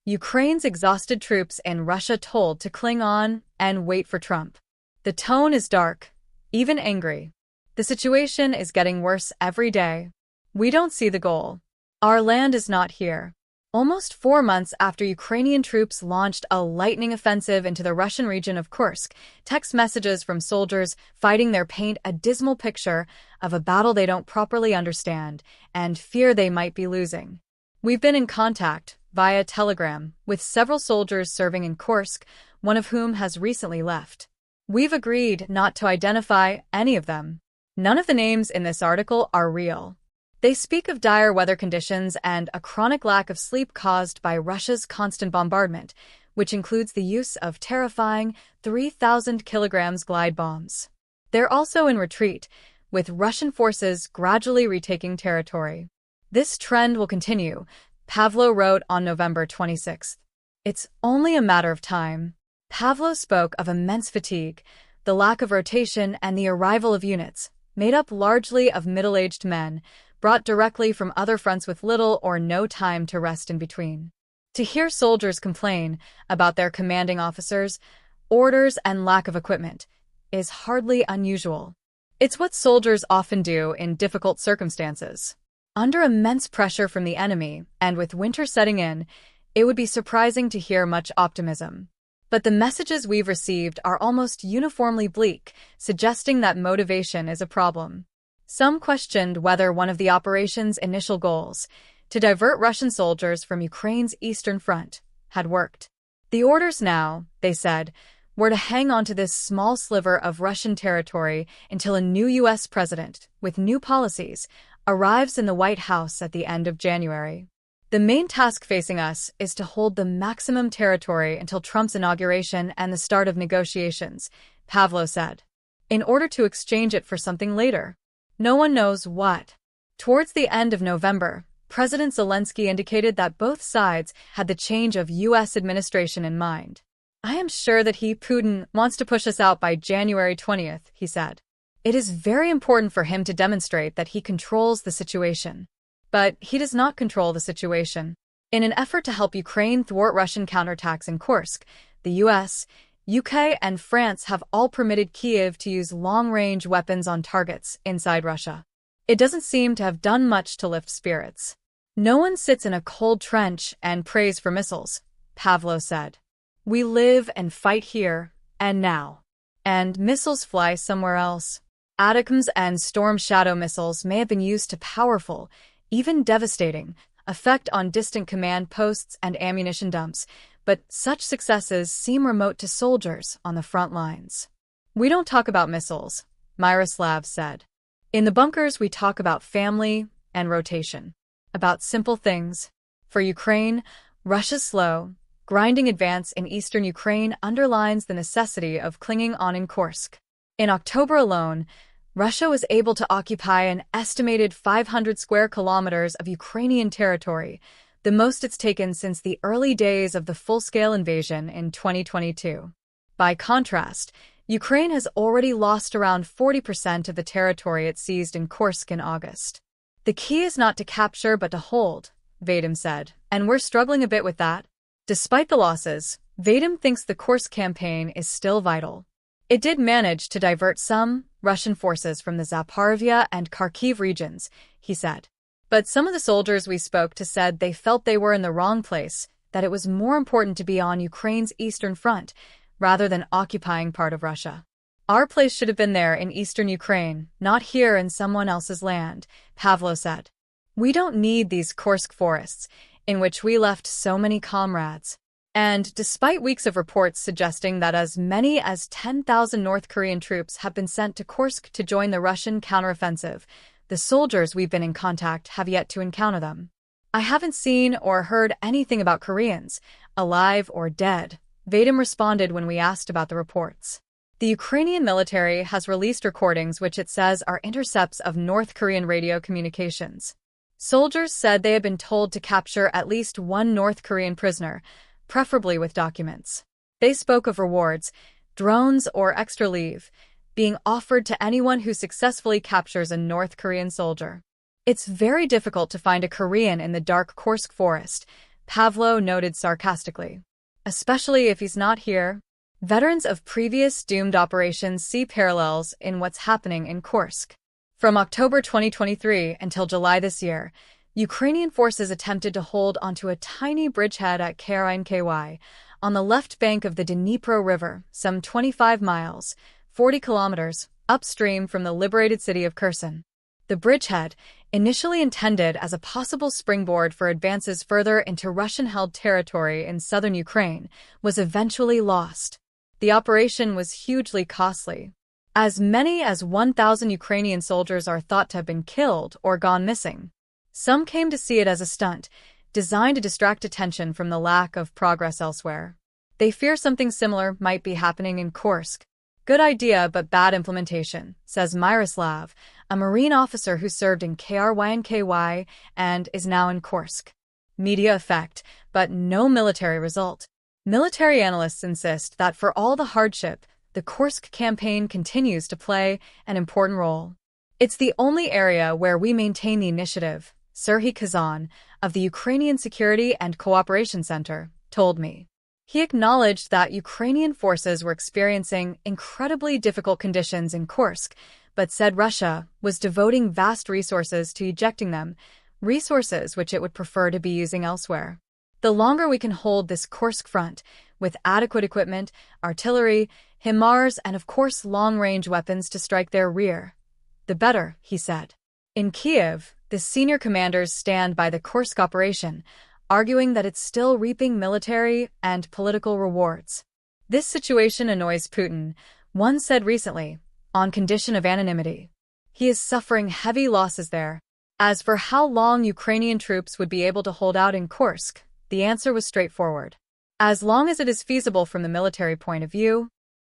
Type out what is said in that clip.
Ukraine's exhausted troops in Russia told to cling on and wait for Trump. The tone is dark, even angry. The situation is getting worse every day. We don't see the goal. Our land is not here. Almost 4 months after Ukrainian troops launched a lightning offensive into the Russian region of Kursk, text messages from soldiers fighting there paint a dismal picture of a battle they don't properly understand and fear they might be losing. We've been in contact, via Telegram, with several soldiers serving in Kursk, one of whom has recently left. We've agreed not to identify any of them. None of the names in this article are real. They speak of dire weather conditions and a chronic lack of sleep caused by Russia's constant bombardment, which includes the use of terrifying 3,000 kilograms glide bombs. They're also in retreat, with Russian forces gradually retaking territory. This trend will continue, Pavlo wrote on November 26. It's only a matter of time. Pavlo spoke of immense fatigue, the lack of rotation, and the arrival of units, made up largely of middle-aged men, brought directly from other fronts with little or no time to rest in between. To hear soldiers complain about their commanding officers, orders, and lack of equipment is hardly unusual. It's what soldiers often do in difficult circumstances. Under immense pressure from the enemy, and with winter setting in, it would be surprising to hear much optimism. But the messages we've received are almost uniformly bleak, suggesting that motivation is a problem. Some questioned whether one of the operation's initial goals, to divert Russian soldiers from Ukraine's eastern front, had worked. The orders now, they said, were to hang on to this small sliver of Russian territory until a new U.S. president, with new policies, arrives in the White House at the end of January. The main task facing us is to hold the maximum territory until Trump's inauguration and the start of negotiations, Pavlo said, in order to exchange it for something later. No one knows what. Towards the end of November, President Zelensky indicated that both sides had the change of U.S. administration in mind. I am sure that Putin, wants to push us out by January 20th, he said. It is very important for him to demonstrate that he controls the situation. But he does not control the situation. In an effort to help Ukraine thwart Russian counterattacks in Kursk, the U.S., UK, and France have all permitted Kyiv to use long-range weapons on targets inside Russia. It doesn't seem to have done much to lift spirits. No one sits in a cold trench and prays for missiles, Pavlo said. We live and fight here, and now. And missiles fly somewhere else. ATACMS and Storm Shadow missiles may have been used to powerful, even devastating, effect on distant command posts and ammunition dumps, but such successes seem remote to soldiers on the front lines. We don't talk about missiles, Myroslav said. In the bunkers we talk about family and rotation, about simple things. For Ukraine, Russia's slow, grinding advance in eastern Ukraine underlines the necessity of clinging on in Kursk. In October alone, Russia was able to occupy an estimated 500 square kilometers of Ukrainian territory, the most it's taken since the early days of the full-scale invasion in 2022. By contrast, Ukraine has already lost around 40% of the territory it seized in Kursk in August. The key is not to capture but to hold, Vadim said, and we're struggling a bit with that. Despite the losses, Vadim thinks the Kursk campaign is still vital. It did manage to divert some Russian forces from the Zaporizhzhia and Kharkiv regions, he said. But some of the soldiers we spoke to said they felt they were in the wrong place, that it was more important to be on Ukraine's eastern front, rather than occupying part of Russia. Our place should have been there in eastern Ukraine, not here in someone else's land, Pavlo said. We don't need these Kursk forests, in which we left so many comrades. And despite weeks of reports suggesting that as many as 10,000 North Korean troops have been sent to Kursk to join the Russian counteroffensive, the soldiers we've been in contact have yet to encounter them. I haven't seen or heard anything about Koreans, alive or dead, Vadim responded when we asked about the reports. The Ukrainian military has released recordings which it says are intercepts of North Korean radio communications. Soldiers said they had been told to capture at least one North Korean prisoner, preferably with documents. They spoke of rewards, drones or extra leave, being offered to anyone who successfully captures a North Korean soldier. It's very difficult to find a Korean in the dark Kursk forest, Pavlo noted sarcastically. Especially if he's not here. Veterans of previous doomed operations see parallels in what's happening in Kursk. From October 2023 until July this year, Ukrainian forces attempted to hold onto a tiny bridgehead at Kursk, on the left bank of the Dnipro River, some 25 miles, 40 kilometers, upstream from the liberated city of Kherson. The bridgehead, initially intended as a possible springboard for advances further into Russian-held territory in southern Ukraine, was eventually lost. The operation was hugely costly. As many as 1,000 Ukrainian soldiers are thought to have been killed or gone missing. Some came to see it as a stunt, designed to distract attention from the lack of progress elsewhere. They fear something similar might be happening in Kursk. Good idea, but bad implementation, says Myroslav, a Marine officer who served in Kursk and is now in Kursk. Media effect, but no military result. Military analysts insist that for all the hardship, the Kursk campaign continues to play an important role. It's the only area where we maintain the initiative, Serhiy Kazan, of the Ukrainian Security and Cooperation Center, told me. He acknowledged that Ukrainian forces were experiencing incredibly difficult conditions in Kursk, but said Russia was devoting vast resources to ejecting them, resources which it would prefer to be using elsewhere. The longer we can hold this Kursk front, with adequate equipment, artillery, HIMARS, and of course long-range weapons to strike their rear, the better, he said. In Kiev, the senior commanders stand by the Kursk operation, arguing that it's still reaping military and political rewards. This situation annoys Putin, one said recently, on condition of anonymity. He is suffering heavy losses there. As for how long Ukrainian troops would be able to hold out in Kursk, the answer was straightforward. As long as it is feasible from the military point of view,